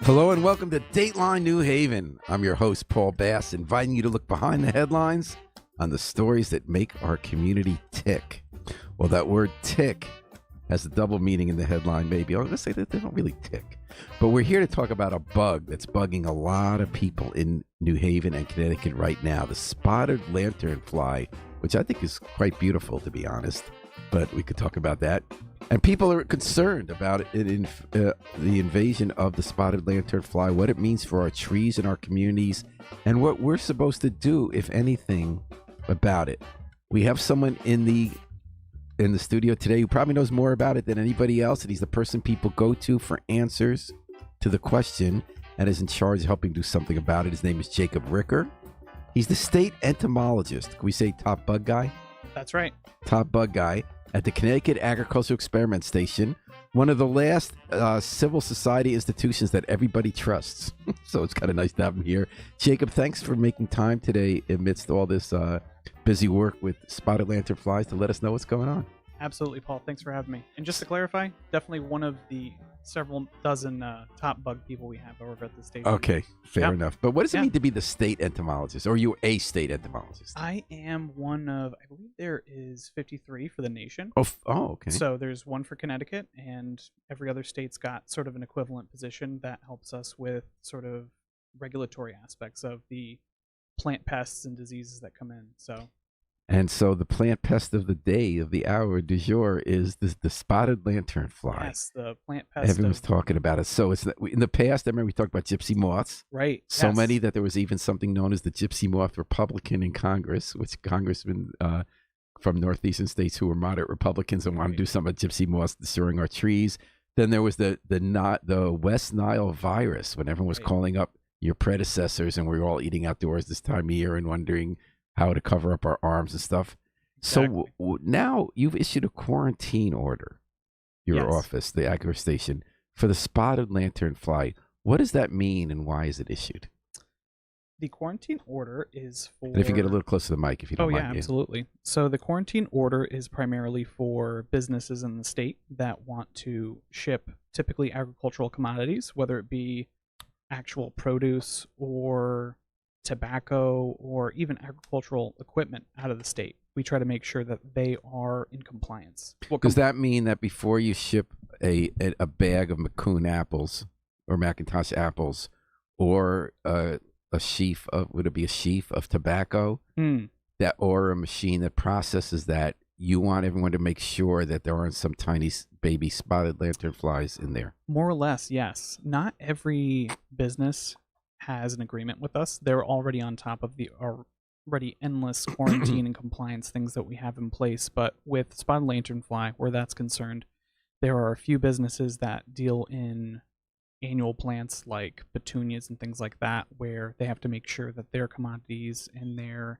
Hello and welcome to Dateline New Haven. I'm your host, Paul Bass, inviting you to look behind the headlines on the stories that make our community tick. Well, that word tick has a double meaning in the headline, maybe. I'm going to say that they don't really tick. But we're here to talk about a bug that's bugging a lot of people in New Haven and Connecticut right now, the spotted lanternfly, which I think is quite beautiful, to be honest. But we could talk about that. And people are concerned about the invasion of the spotted lanternfly, what it means for our trees and our communities, and what we're supposed to do, if anything, about it. We have someone in the studio today who probably knows more about it than anybody else, and he's the person people go to for answers to the question and is in charge of helping do something about it. His name is Jacob Ricker. He's the state entomologist. Can we say top bug guy? That's right. Top bug guy at the Connecticut Agricultural Experiment Station, one of the last civil society institutions that everybody trusts. So it's kind of nice to have him here. Jacob, thanks for making time today amidst all this busy work with spotted lanternflies to let us know what's going on. Absolutely, Paul. Thanks for having me. And just to clarify, definitely one of the several dozen top bug people we have over at the station. Okay, fair enough. But what does it Yeah. mean to be the state entomologist? Or are you a state entomologist? I am one of, I believe there is 53 for the nation. Oh, okay. So there's one for Connecticut, and every other state's got sort of an equivalent position that helps us with sort of regulatory aspects of the plant pests and diseases that come in. And so the plant pest of the day, of the hour du jour, is the spotted lanternfly. Yes, the plant pest. Everyone's talking about it. So it's in the past, I remember we talked about gypsy moths. Right. So yes. many that there was even something known as the gypsy moth Republican in Congress, which congressmen from northeastern states who were moderate Republicans and wanted to do something about gypsy moths destroying our trees. Then there was the West Nile virus, when everyone was calling up your predecessors and we were all eating outdoors this time of year and wondering how to cover up our arms and stuff. Exactly. So now you've issued a quarantine order, your Yes. office, the agri station, for the spotted lanternfly. What does that mean and why is it issued? The quarantine order is for... And if you get a little closer to the mic, if you don't mind. Oh, yeah, absolutely. So the quarantine order is primarily for businesses in the state that want to ship typically agricultural commodities, whether it be actual produce or tobacco or even agricultural equipment out of the state. We try to make sure that they are in compliance. Does that mean that before you ship a bag of Macoun apples or Macintosh apples or a sheaf of, would it be a sheaf of tobacco, that or a machine that processes that, you want everyone to make sure that there aren't some tiny baby spotted lanternflies in there? More or less, yes. Not every business has an agreement with us. They're already on top of the already endless quarantine and compliance things that we have in place. But with spotted lanternfly, where that's concerned, there are a few businesses that deal in annual plants like petunias and things like that, where they have to make sure that their commodities and their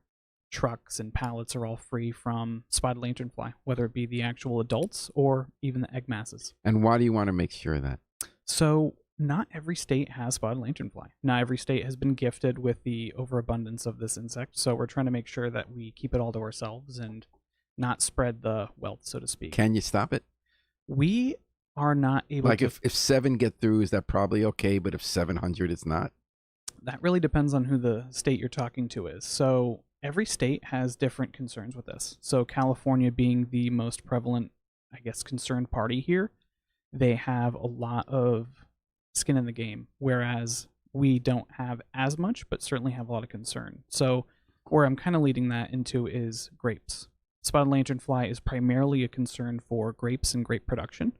trucks and pallets are all free from spotted lanternfly, whether it be the actual adults or even the egg masses. And why do you want to make sure of that? So not every state has spotted lanternfly. Not every state has been gifted with the overabundance of this insect. So we're trying to make sure that we keep it all to ourselves and not spread the wealth, so to speak. Can you stop it? We are not able to... If 7 get through, is that probably okay? But if 700, it's not? That really depends on who the state you're talking to is. So every state has different concerns with this. So California being the most prevalent, I guess, concerned party here, they have a lot of skin in the game, whereas we don't have as much, but certainly have a lot of concern. So where I'm kind of leading that into is grapes. Spotted lanternfly is primarily a concern for grapes and grape production.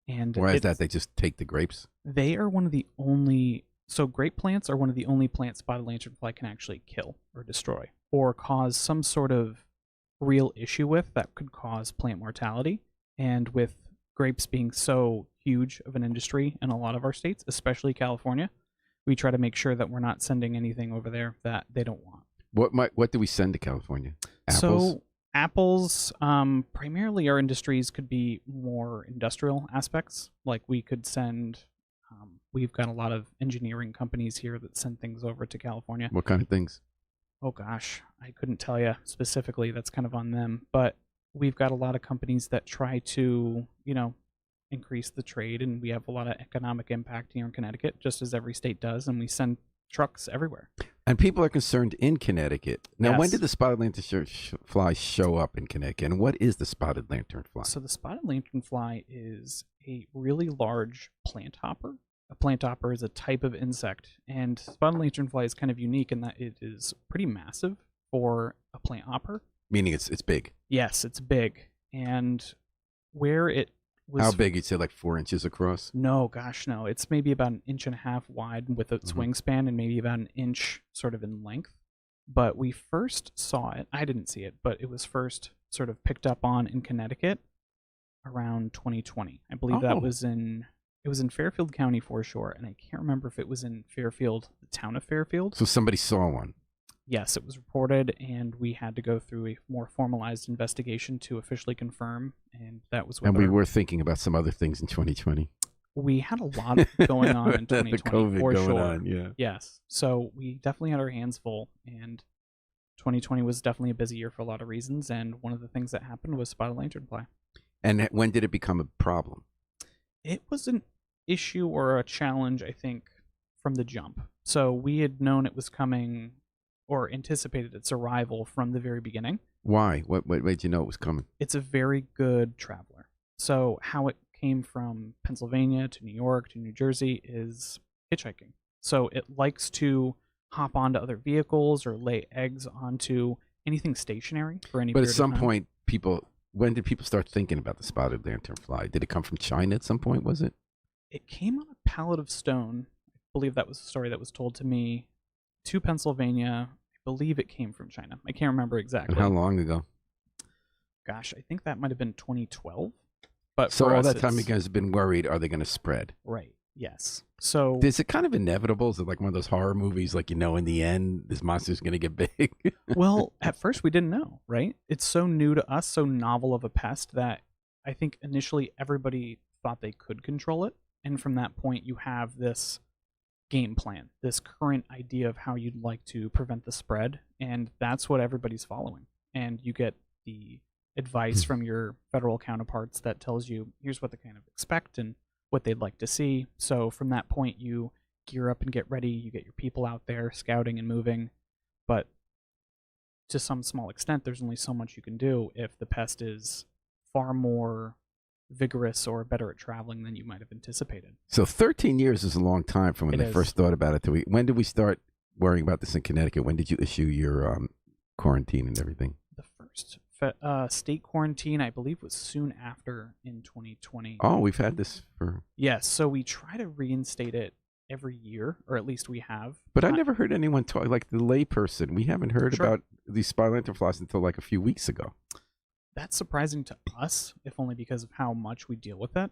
And why is that? They just take the grapes? They are one of the only... So grape plants are one of the only plants spotted lanternfly can actually kill or destroy or cause some sort of real issue with that could cause plant mortality. And with grapes being so huge of an industry in a lot of our states, especially California, we try to make sure that we're not sending anything over there that they don't want. What do we send to California? Apples? So apples, primarily our industries could be more industrial aspects. Like we could send, we've got a lot of engineering companies here that send things over to California. What kind of things? Oh gosh, I couldn't tell you specifically. That's kind of on them. But we've got a lot of companies that try to, increase the trade, and we have a lot of economic impact here in Connecticut, just as every state does, and we send trucks everywhere. And people are concerned in Connecticut. Now, when Yes. did the spotted lanternfly show up in Connecticut? And what is the spotted lanternfly? So the spotted lanternfly is a really large plant hopper. A plant hopper is a type of insect, and spotted lanternfly is kind of unique in that it is pretty massive for a plant hopper. Meaning it's big. Yes, it's big. And where it was... How big? You'd say like 4 inches across? No, gosh, no. It's maybe about 1.5 inches wide with its wingspan and maybe about 1 inch sort of in length. But we first saw it. I didn't see it, but it was first sort of picked up on in Connecticut around 2020. I believe that was in... It was in Fairfield County foreshore, and I can't remember if it was in Fairfield, the town of Fairfield. So somebody saw one. Yes, it was reported, and we had to go through a more formalized investigation to officially confirm, and that was what. And we were thinking about some other things in 2020. We had a lot going on in 2020. The COVID for going sure. on, yeah. Yes, so we definitely had our hands full, and 2020 was definitely a busy year for a lot of reasons, and one of the things that happened was spotted lanternfly. And when did it become a problem? It was an issue or a challenge, I think, from the jump. So we had known it was coming or anticipated its arrival from the very beginning. Why? What made you know it was coming? It's a very good traveler. So how it came from Pennsylvania to New York to New Jersey is hitchhiking. So it likes to hop onto other vehicles or lay eggs onto anything stationary for any period But at of some time. point, when did people start thinking about the spotted lanternfly? Did it come from China at some point, was it? It came on a pallet of stone. I believe that was the story that was told to me, to Pennsylvania. I believe it came from China. I can't remember exactly. And how long ago? Gosh, I think that might have been 2012. But So for all us, that time you it's- guys have been worried, are they going to spread? Right. Yes. So Is it kind of inevitable? Is it like one of those horror movies, like, in the end, this monster's going to get big? well, at first we didn't know, right? It's so new to us, so novel of a pest that I think initially everybody thought they could control it. And from that point, you have this game plan, this current idea of how you'd like to prevent the spread. And that's what everybody's following. And you get the advice from your federal counterparts that tells you here's what they kind of expect and what they'd like to see. So from that point, you gear up and get ready. You get your people out there scouting and moving. But to some small extent, there's only so much you can do if the pest is far more vigorous or better at traveling than you might have anticipated. So 13 years is a long time from when It they is. first thought about it. When did we start worrying about this in Connecticut? When did you issue your quarantine and everything? The first state quarantine, I believe, was soon after in 2020. Oh, we've had this for... Yes, so we try to reinstate it every year, or at least we have. But I never heard anyone talk, like the layperson. We haven't heard Sure. about these spotted lanternflies until like a few weeks ago. That's surprising to us, if only because of how much we deal with it.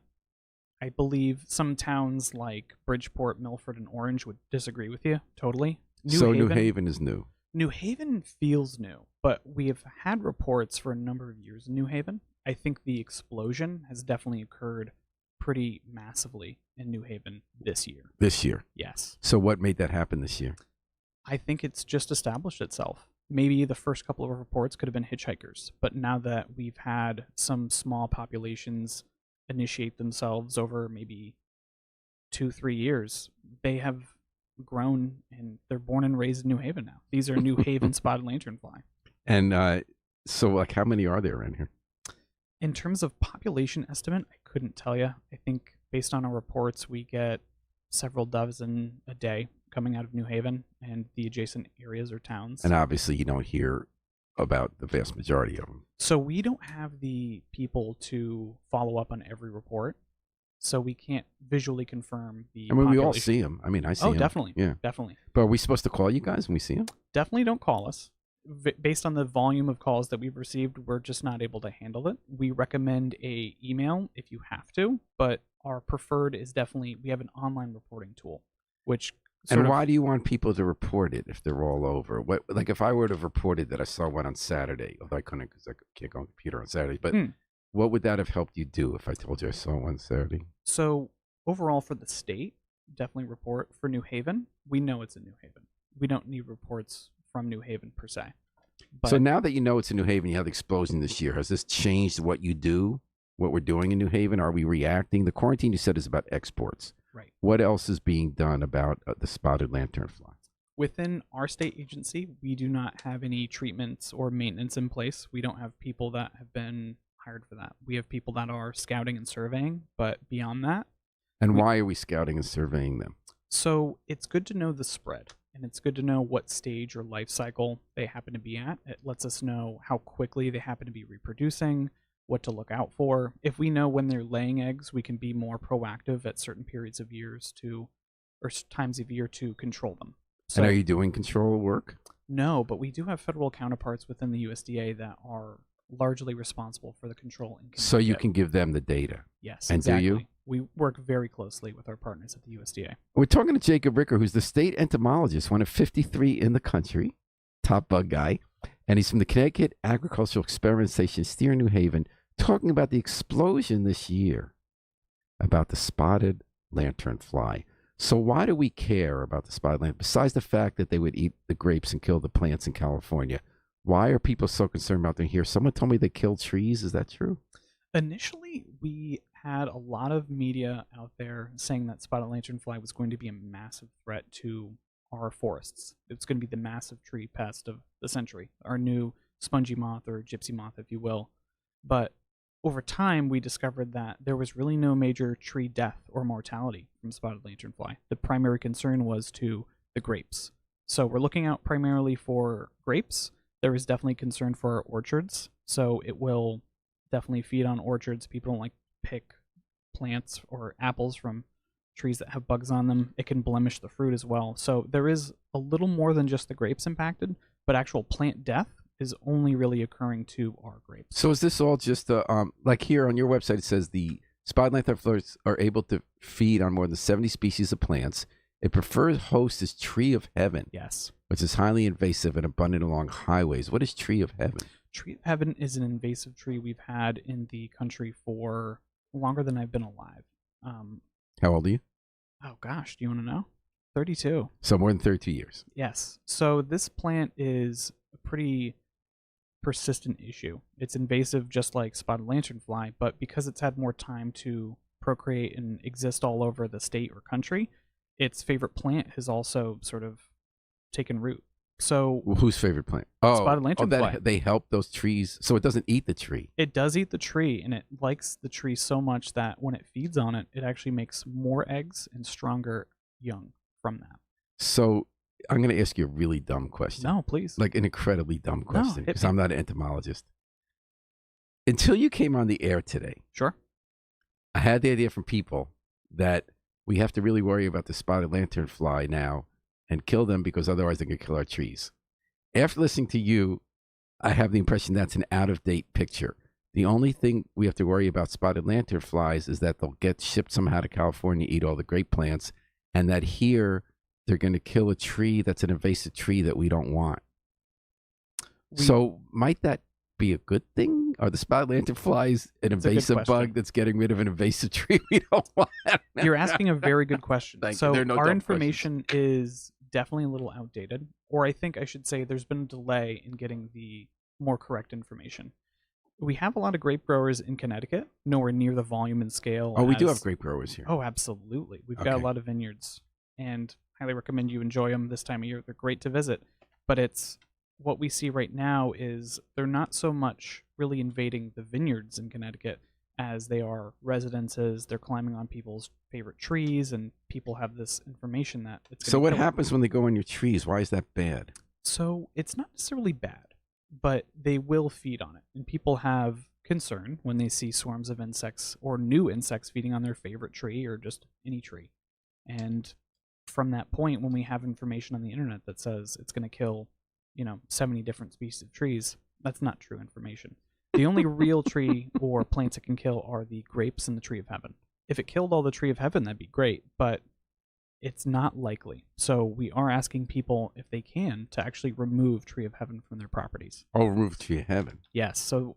I believe some towns like Bridgeport, Milford, and Orange would disagree with you totally. New Haven is new. New Haven feels new, but we have had reports for a number of years in New Haven. I think the explosion has definitely occurred pretty massively in New Haven this year. This year. Yes. So what made that happen this year? I think it's just established itself. Maybe the first couple of reports could have been hitchhikers, but now that we've had some small populations initiate themselves over maybe 2-3 years, they have grown and they're born and raised in New Haven now. These are New Haven spotted lanternfly. And so, like, how many are there around here? In terms of population estimate, I couldn't tell you. I think based on our reports, we get several dozen a day coming out of New Haven and the adjacent areas or towns. And obviously, you don't hear about the vast majority of them. So we don't have the people to follow up on every report, so we can't visually confirm the I mean, we all population. see them. I mean, I see them. Oh, definitely. Yeah. Definitely. But are we supposed to call you guys when we see them? Definitely don't call us. Based on the volume of calls that we've received, we're just not able to handle it. We recommend a email if you have to, but our preferred is definitely, we have an online reporting tool, which And why do you want people to report it if they're all over? What, like, if I were to have reported that I saw one on Saturday, although I couldn't because I can't go on the computer on Saturday, but what would that have helped you do if I told you I saw one Saturday? So overall for the state, definitely report. For New Haven, we know it's in New Haven. We don't need reports from New Haven per se. But So now that you know it's in New Haven, you have the explosion this year. Has this changed what you do what we're doing in New Haven? Are we reacting? The quarantine you said is about exports. Right. What else is being done about the spotted lanternfly? Within our state agency, we do not have any treatments or maintenance in place. We don't have people that have been hired for that. We have people that are scouting and surveying, but beyond that. And why are we scouting and surveying them? So it's good to know the spread, and it's good to know what stage or life cycle they happen to be at. It lets us know how quickly they happen to be reproducing, what to look out for. If we know when they're laying eggs, we can be more proactive at certain periods of years or times of year to control them. So, and are you doing control work? No, but we do have federal counterparts within the USDA that are largely responsible for the control. So you can give them the data? Yes, and exactly. do you? We work very closely with our partners at the USDA. We're talking to Jacob Ricker, who's the state entomologist, one of 53 in the country, top bug guy. And he's from the Connecticut Agricultural Experimentation Steer in New Haven, talking about the explosion this year about the spotted lanternfly. So why do we care about the spotted lantern? Besides the fact that they would eat the grapes and kill the plants in California, why are people so concerned about them here? Someone told me they killed trees. Is that true? Initially, we had a lot of media out there saying that spotted lanternfly was going to be a massive threat to our forests. It's going to be the massive tree pest of the century, our new spongy moth or gypsy moth, if you will. But over time, we discovered that there was really no major tree death or mortality from spotted lanternfly. The primary concern was to the grapes. So we're looking out primarily for grapes. There is definitely concern for our orchards. So it will definitely feed on orchards. People don't like pick plants or apples from trees that have bugs on them. It can blemish the fruit as well. So there is a little more than just the grapes impacted, but actual plant death is only really occurring to our grapes. So is this all just like here on your website? It says the spotted lanternflies are able to feed on more than 70 species of plants. A preferred host is tree of heaven. Yes, which is highly invasive and abundant along highways. What is tree of heaven? Tree of heaven is an invasive tree we've had in the country for longer than I've been alive. How old are you? Oh gosh, do you want to know? 32. So more than 32 years. Yes. So this plant is a pretty persistent issue. It's invasive just like spotted lanternfly, but because it's had more time to procreate and exist all over the state or country, its favorite plant has also sort of taken root. So whose favorite plant? Oh, spotted lanternfly. They help those trees, so it doesn't eat the tree. It does eat the tree, and it likes the tree so much that when it feeds on it, it actually makes more eggs and stronger young from that. So I'm going to ask you a really dumb question. No, please. Like an incredibly dumb question, No, because I'm not an entomologist. Until you came on the air today, sure, I had the idea from people that we have to really worry about the spotted lanternfly now and kill them because otherwise they're going to kill our trees. After listening to you, I have the impression that's an out-of-date picture. The only thing we have to worry about spotted lanternflies is that they'll get shipped somehow to California, eat all the grape plants, and that here they're going to kill a tree that's an invasive tree that we don't want. So might that be a good thing? Are the spotted lanternflies an invasive bug that's getting rid of an invasive tree we don't want? You're asking a very good question. So no our information is definitely a little outdated, or I think I should say there's been a delay in getting the more correct information. We have a lot of grape growers in Connecticut, nowhere near the volume and scale. Oh, we do have grape growers here. Oh, absolutely. We've got a lot of vineyards, and highly recommend you enjoy them this time of year. They're great to visit, but it's what we see right now is they're not so much really invading the vineyards in Connecticut as they are residences. They're climbing on people's favorite trees, and people have this information that it's. So what happens when they go on your trees? Why is that bad? So it's not necessarily bad, but they will feed on it, and people have concern when they see swarms of insects or new insects feeding on their favorite tree or just any tree. And from that point, when we have information on the internet that says it's going to kill 70 different species of trees, that's not true information. The only real tree or plants it can kill are the grapes and the tree of heaven. If it killed all the tree of heaven, that'd be great, but it's not likely. So we are asking people, if they can, to actually remove tree of heaven from their properties. Oh, remove tree of heaven. Yes. So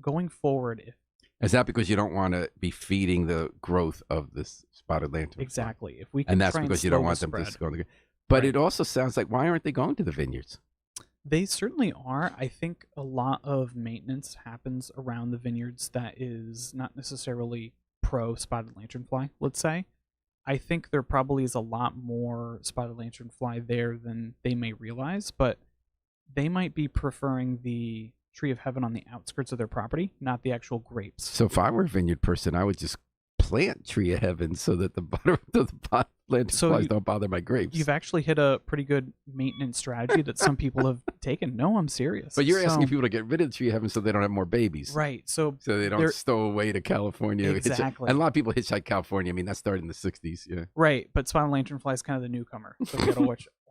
going forward, is that because you don't want to be feeding the growth of this spotted lantern? Exactly. If we can, and that's because you don't want them to go. But it also sounds like, why aren't they going to the vineyards? They certainly are. I think a lot of maintenance happens around the vineyards that is not necessarily pro spotted lanternfly, let's say. I think there probably is a lot more spotted lanternfly there than they may realize, but they might be preferring the tree of heaven on the outskirts of their property, not the actual grapes. So if I were a vineyard person, I would just plant tree of heaven so that the lanternflies don't bother my grapes. You've actually hit a pretty good maintenance strategy that some people have taken. No, I'm serious. But you're asking people to get rid of the tree of heaven so they don't have more babies. Right. So they don't stow away to California. Exactly. And a lot of people hitchhike California. I mean, that started in the 60s. Yeah. Right. But spotted lanternfly is kind of the newcomer. So we got to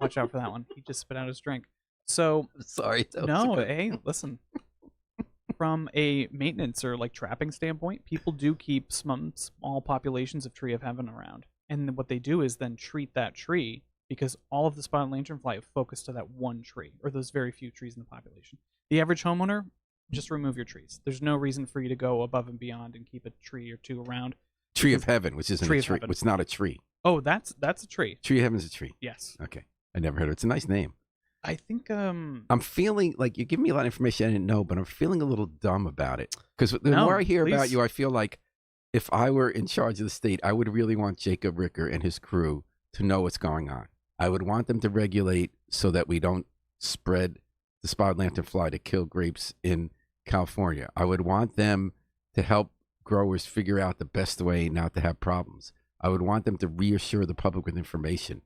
watch out for that one. He just spit out his drink. So sorry. Hey, listen. From a maintenance or like trapping standpoint, people do keep some small populations of tree of heaven around. And what they do is then treat that tree because all of the spotted lanternfly have focused to that one tree or those very few trees in the population. The average homeowner, just remove your trees. There's no reason for you to go above and beyond and keep a tree or two around. Tree of heaven, which isn't a tree. It's not a tree. Oh, that's a tree. Tree of heaven's a tree. Yes. Okay. I never heard of it. It's a nice name. I think I'm feeling like you give me a lot of information I didn't know, but I'm feeling a little dumb about it. Because the more I hear about you, I feel like if I were in charge of the state, I would really want Jacob Ricker and his crew to know what's going on. I would want them to regulate so that we don't spread the spotted lanternfly to kill grapes in California. I would want them to help growers figure out the best way not to have problems. I would want them to reassure the public with information.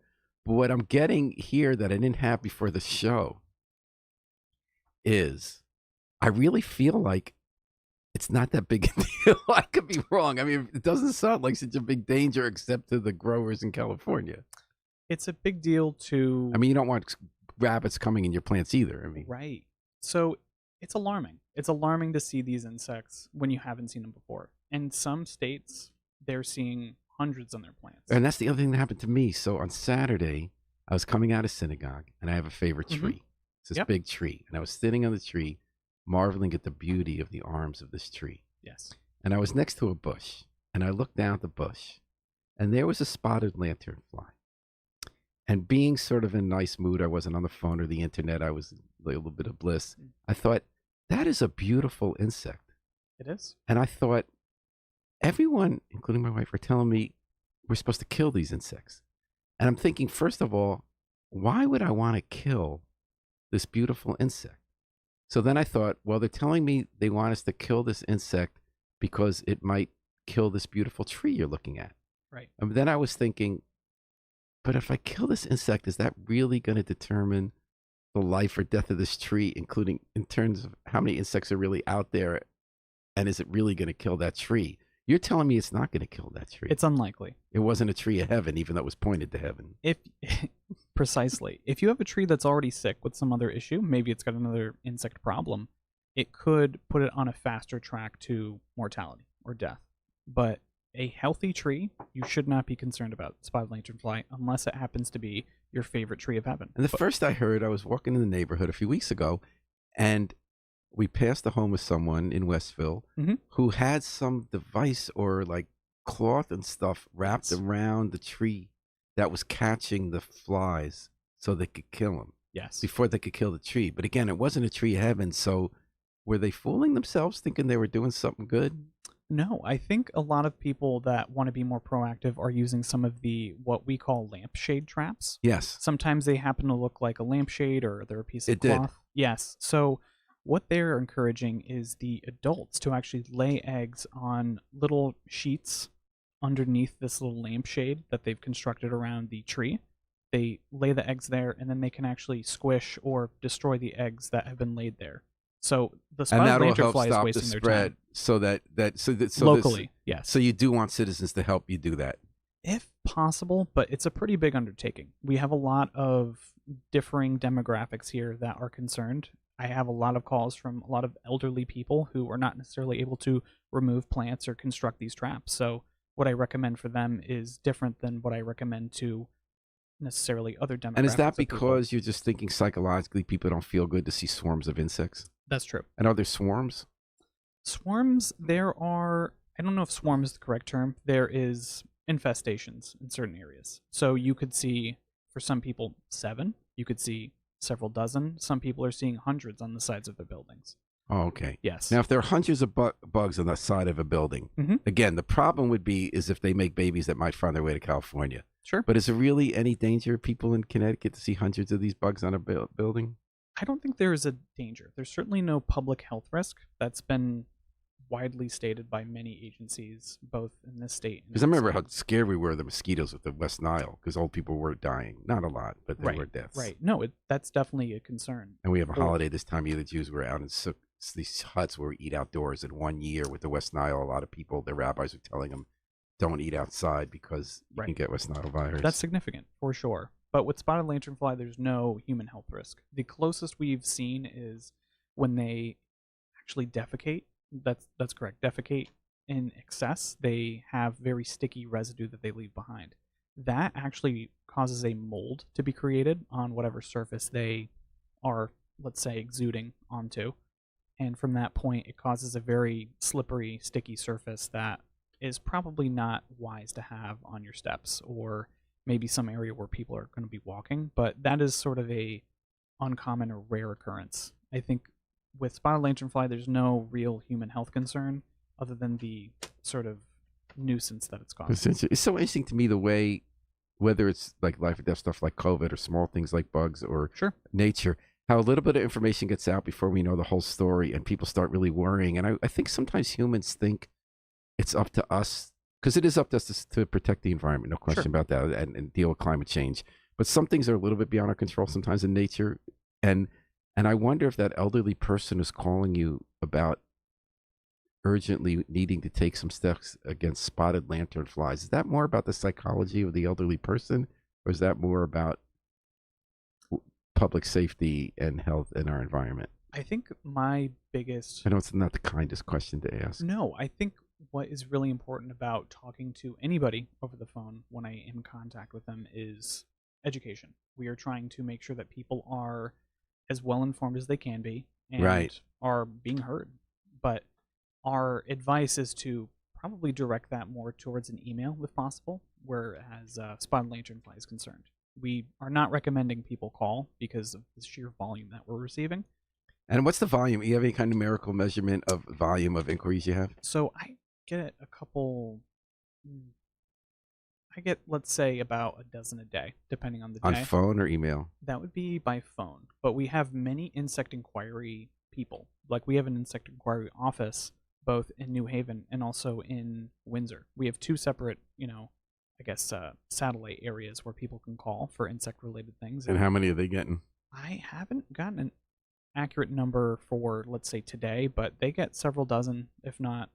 But what I'm getting here that I didn't have before the show is I really feel like it's not that big a deal. I could be wrong. I mean, it doesn't sound like such a big danger except to the growers in California. It's a big deal to... I mean, you don't want rabbits coming in your plants either. I mean, right. So it's alarming. It's alarming to see these insects when you haven't seen them before. In some states, they're seeing hundreds on their plants. And that's the other thing that happened to me. So on Saturday, I was coming out of synagogue, and I have a favorite tree. It's this big tree. And I was sitting on the tree, marveling at the beauty of the arms of this tree. Yes. And I was next to a bush, and I looked down at the bush, and there was a spotted lanternfly. And being sort of in a nice mood, I wasn't on the phone or the internet. I was in a little bit of bliss. I thought, that is a beautiful insect. It is. And I thought, everyone, including my wife, are telling me we're supposed to kill these insects. And I'm thinking, first of all, why would I want to kill this beautiful insect? So then I thought, well, they're telling me they want us to kill this insect because it might kill this beautiful tree you're looking at. Right. And then I was thinking, but if I kill this insect, is that really going to determine the life or death of this tree, including in terms of how many insects are really out there? And is it really going to kill that tree? You're telling me it's not going to kill that tree. It's unlikely. It wasn't a tree of heaven, even though it was pointed to heaven. Precisely. If you have a tree that's already sick with some other issue, maybe it's got another insect problem, it could put it on a faster track to mortality or death. But a healthy tree, you should not be concerned about spotted lanternfly unless it happens to be your favorite tree of heaven. And first I heard, I was walking in the neighborhood a few weeks ago, and we passed a home with someone in Westville who had some device or like cloth and stuff wrapped around the tree that was catching the flies so they could kill them. Yes. Before they could kill the tree. But again, it wasn't a tree of heaven. So were they fooling themselves thinking they were doing something good? No, I think a lot of people that want to be more proactive are using some of the what we call lampshade traps. Yes. Sometimes they happen to look like a lampshade or they're a piece of cloth. Yes. So what they're encouraging is the adults to actually lay eggs on little sheets underneath this little lampshade that they've constructed around the tree. They lay the eggs there, and then they can actually squish or destroy the eggs that have been laid there. So the spotted lanternfly is wasting their time. So Locally, yes. So you do want citizens to help you do that, if possible, but it's a pretty big undertaking. We have a lot of differing demographics here that are concerned. I have a lot of calls from a lot of elderly people who are not necessarily able to remove plants or construct these traps. So what I recommend for them is different than what I recommend to necessarily other demographics. And is that because you're just thinking psychologically people don't feel good to see swarms of insects? That's true. And are there swarms? Swarms, there are, I don't know if swarm is the correct term. There is infestations in certain areas. So you could see, for some people, 7. You could see several dozen. Some people are seeing hundreds on the sides of their buildings. Oh, okay. Yes. Now, if there are hundreds of bugs on the side of a building, again, the problem would be is if they make babies that might find their way to California. Sure. But is there really any danger of people in Connecticut to see hundreds of these bugs on a building? I don't think there is a danger. There's certainly no public health risk. That's been widely stated by many agencies, both in this state. Because I remember how scared we were of the mosquitoes with the West Nile, because old people were dying. Not a lot, but there were deaths. Right. No, that's definitely a concern. And we have a holiday this time of year. The Jews were out in these huts where we eat outdoors. In 1 year with the West Nile, a lot of people, the rabbis were telling them, don't eat outside because you can get West Nile virus. That's significant, for sure. But with spotted lanternfly, there's no human health risk. The closest we've seen is when they actually defecate. That's correct. Defecate in excess. They have very sticky residue that they leave behind. That actually causes a mold to be created on whatever surface they are, let's say, exuding onto. And from that point, it causes a very slippery, sticky surface that is probably not wise to have on your steps, or maybe some area where people are going to be walking. But that is sort of a uncommon or rare occurrence. I think with spotted lanternfly, there's no real human health concern other than the sort of nuisance that it's causing. It's so interesting to me the way, whether it's like life or death stuff like COVID or small things like bugs or nature, how a little bit of information gets out before we know the whole story and people start really worrying. And I think sometimes humans think it's up to us, because it is up to us to protect the environment, no question about that, and deal with climate change. But some things are a little bit beyond our control sometimes in nature. And I wonder if that elderly person is calling you about urgently needing to take some steps against spotted lanternflies. Is that more about the psychology of the elderly person, or is that more about public safety and health in our environment? I think my biggest... I know it's not the kindest question to ask. No, I think what is really important about talking to anybody over the phone when I am in contact with them is education. We are trying to make sure that people are as well informed as they can be and are being heard. But our advice is to probably direct that more towards an email if possible, whereas spotted lanternfly is concerned. We are not recommending people call because of the sheer volume that we're receiving. And what's the volume? You have any kind of numerical measurement of volume of inquiries you have? So I get a couple... I get, let's say, about a dozen a day, depending on the day. On phone or email? That would be by phone. But we have many insect inquiry people. Like, we have an insect inquiry office both in New Haven and also in Windsor. We have two separate, satellite areas where people can call for insect-related things. And how many are they getting? I haven't gotten an accurate number for, let's say, today, but they get several dozen, if not,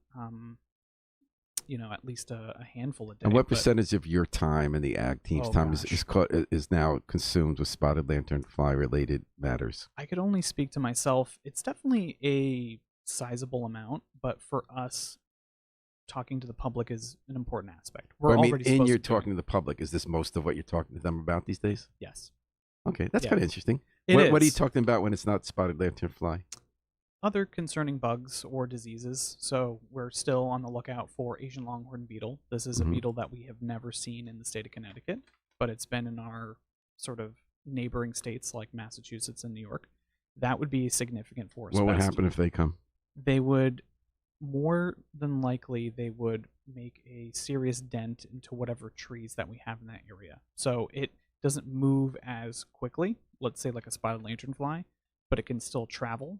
at least a handful a day. And what percentage of your time and the ag team's time is now consumed with spotted lanternfly-related matters? I could only speak to myself. It's definitely a sizable amount, but for us, talking to the public is an important aspect. You're talking to the public. Is this most of what you're talking to them about these days? Yes. Okay, that's kind of interesting. What are you talking about when it's not spotted lanternfly? Other concerning bugs or diseases. So we're still on the lookout for Asian longhorn beetle. This is a beetle that we have never seen in the state of Connecticut, but it's been in our sort of neighboring states like Massachusetts and New York. That would be significant for us. What would happen if they come? They would, more than likely, they would make a serious dent into whatever trees that we have in that area. So it doesn't move as quickly, let's say like a spotted lanternfly, but it can still travel.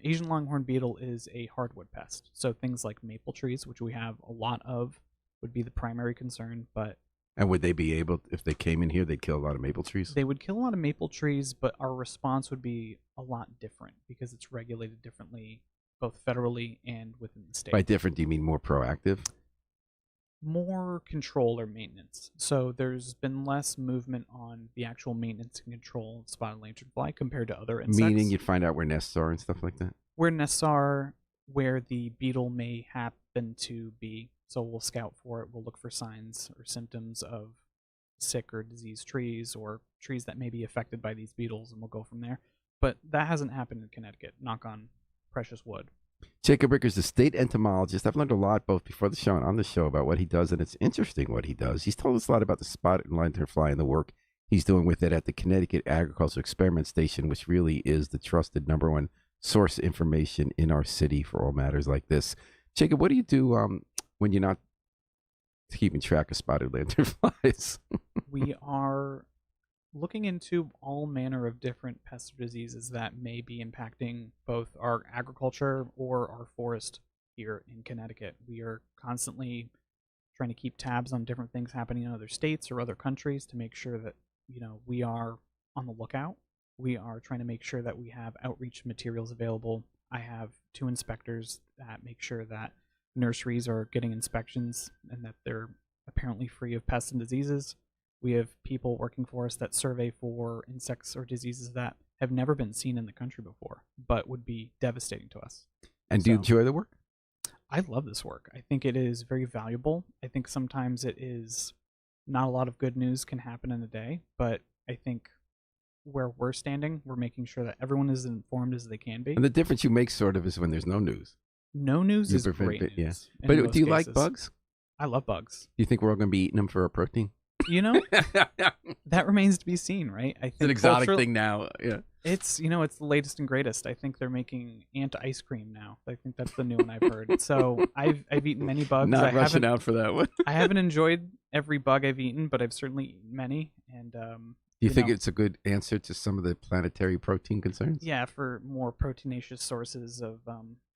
Asian longhorn beetle is a hardwood pest. So things like maple trees, which we have a lot of, would be the primary concern. And would they be able, if they came in here, they'd kill a lot of maple trees? They would kill a lot of maple trees, but our response would be a lot different because it's regulated differently, both federally and within the state. By different, do you mean more proactive? More control or maintenance. So there's been less movement on the actual maintenance and control of spotted lanternfly compared to other insects. Meaning you'd find out where nests are and stuff like that? Where nests are, where the beetle may happen to be. So we'll scout for it. We'll look for signs or symptoms of sick or diseased trees or trees that may be affected by these beetles, and we'll go from there. But that hasn't happened in Connecticut. Knock on precious wood. Jacob Ricker's the state entomologist. I've learned a lot both before the show and on the show about what he does, and it's interesting what he does. He's told us a lot about the spotted lanternfly and the work he's doing with it at the Connecticut Agricultural Experiment Station, which really is the trusted #1 source of information in our city for all matters like this. Jacob, what do you do when you're not keeping track of spotted lanternflies? We are looking into all manner of different pests or diseases that may be impacting both our agriculture or our forest here in Connecticut. We are constantly trying to keep tabs on different things happening in other states or other countries to make sure that, we are on the lookout. We are trying to make sure that we have outreach materials available. I have 2 inspectors that make sure that nurseries are getting inspections and that they're apparently free of pests and diseases. We have people working for us that survey for insects or diseases that have never been seen in the country before, but would be devastating to us. And do you enjoy the work? I love this work. I think it is very valuable. I think sometimes it is not a lot of good news can happen in a day, but I think where we're standing, we're making sure that everyone is as informed as they can be. And the difference you make sort of is when there's no news. No news is great news. Yeah. But do you like bugs? I love bugs. Do you think we're all going to be eating them for a protein? That remains to be seen, right? I think it's an exotic thing now. Yeah. It's it's the latest and greatest. I think they're making ant ice cream now. I think that's the new one I've heard. So I've eaten many bugs. Not rushing out for that one. I haven't enjoyed every bug I've eaten, but I've certainly eaten many. And do you think it's a good answer to some of the planetary protein concerns? Yeah, for more proteinaceous sources of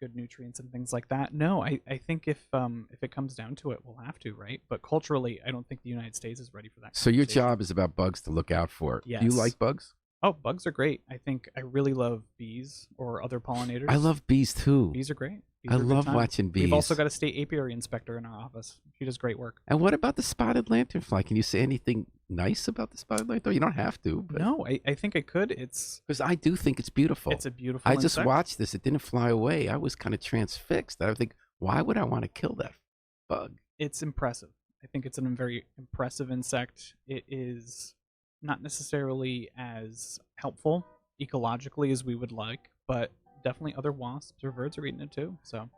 good nutrients and things like that. No, I think if it comes down to it, we'll have to, right? But culturally, I don't think the United States is ready for that. So your job is about bugs to look out for. Yes. Do you like bugs? Oh, bugs are great. I think I really love bees or other pollinators. I love bees too. Bees are great. I love watching bees. We've also got a state apiary inspector in our office. She does great work. And what about the spotted lanternfly? Can you say anything nice about the spotted lanternfly? You don't have to. But... No, I think I could. Because I do think it's beautiful. It's a beautiful insect. Just watched this. It didn't fly away. I was kind of transfixed. I think, why would I want to kill that bug? It's impressive. I think it's a very impressive insect. It is not necessarily as helpful ecologically as we would like, but definitely other wasps or birds are eating it too. So,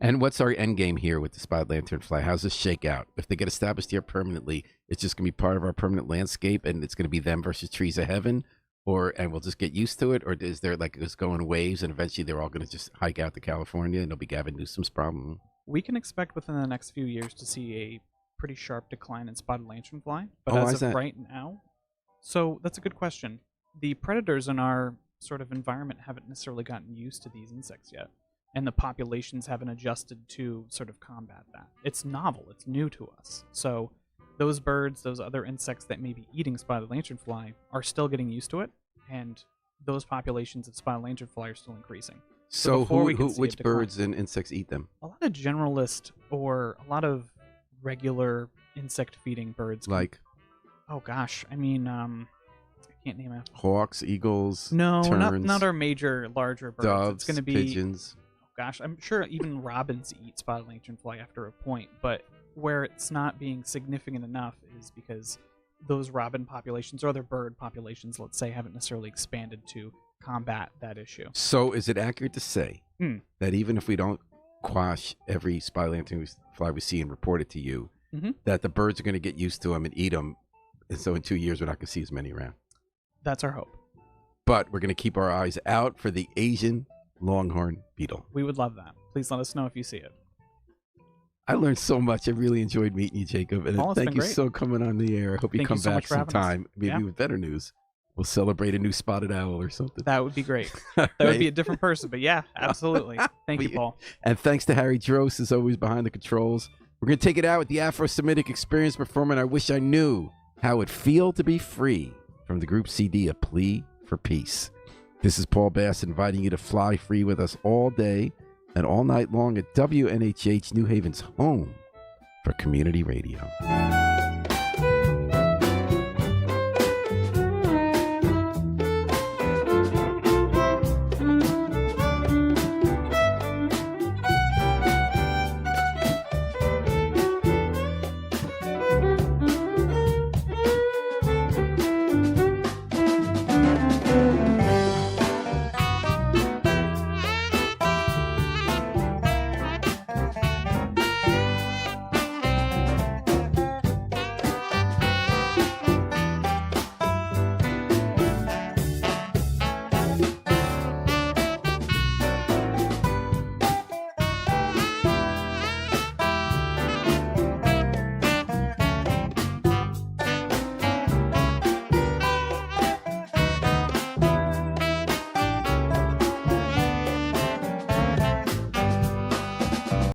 and what's our end game here with the spotted lanternfly? How's this shake out? If they get established here permanently, it's just going to be part of our permanent landscape, and it's going to be them versus trees of heaven, and we'll just get used to it, or is there like it's going waves, and eventually they're all going to just hike out to California, and it'll be Gavin Newsom's problem? We can expect within the next few years to see a pretty sharp decline in spotted lanternfly, but as of right now, so that's a good question. The predators in our sort of environment haven't necessarily gotten used to these insects yet, and the populations haven't adjusted to sort of combat that. It's novel, it's new to us. So those birds, those other insects that may be eating spotted lanternfly are still getting used to it, and those populations of spotted lanternfly are still increasing. So which birds and insects eat them? A lot of generalist or a lot of regular insect-feeding birds. Like? Oh gosh, I mean, I can't name it. Hawks, eagles, no, terns, not our major, larger birds. Doves, it's going to be pigeons. Oh gosh, I'm sure even robins eat spotted lanternfly after a point, but where it's not being significant enough is because those robin populations or other bird populations, let's say, haven't necessarily expanded to combat that issue. So is it accurate to say that even if we don't quash every spotted lanternfly we see and report it to you, that the birds are going to get used to them and eat them, and so in 2 years we're not going to see as many around? That's our hope. But we're going to keep our eyes out for the Asian longhorn beetle. We would love that. Please let us know if you see it. I learned so much. I really enjoyed meeting you, Jacob. And thank you so coming on the air. I hope you come back sometime, maybe with better news. We'll celebrate a new spotted owl or something. That would be great. That would be a different person, but yeah, absolutely. Thank you, Paul. And thanks to Harry Drost, as always, behind the controls. We're going to take it out with the Afro-Semitic Experience performing I Wish I Knew How It'd Feel to Be Free from the group CD, A Plea for Peace. This is Paul Bass inviting you to fly free with us all day and all night long at WNHH New Haven's home for community radio.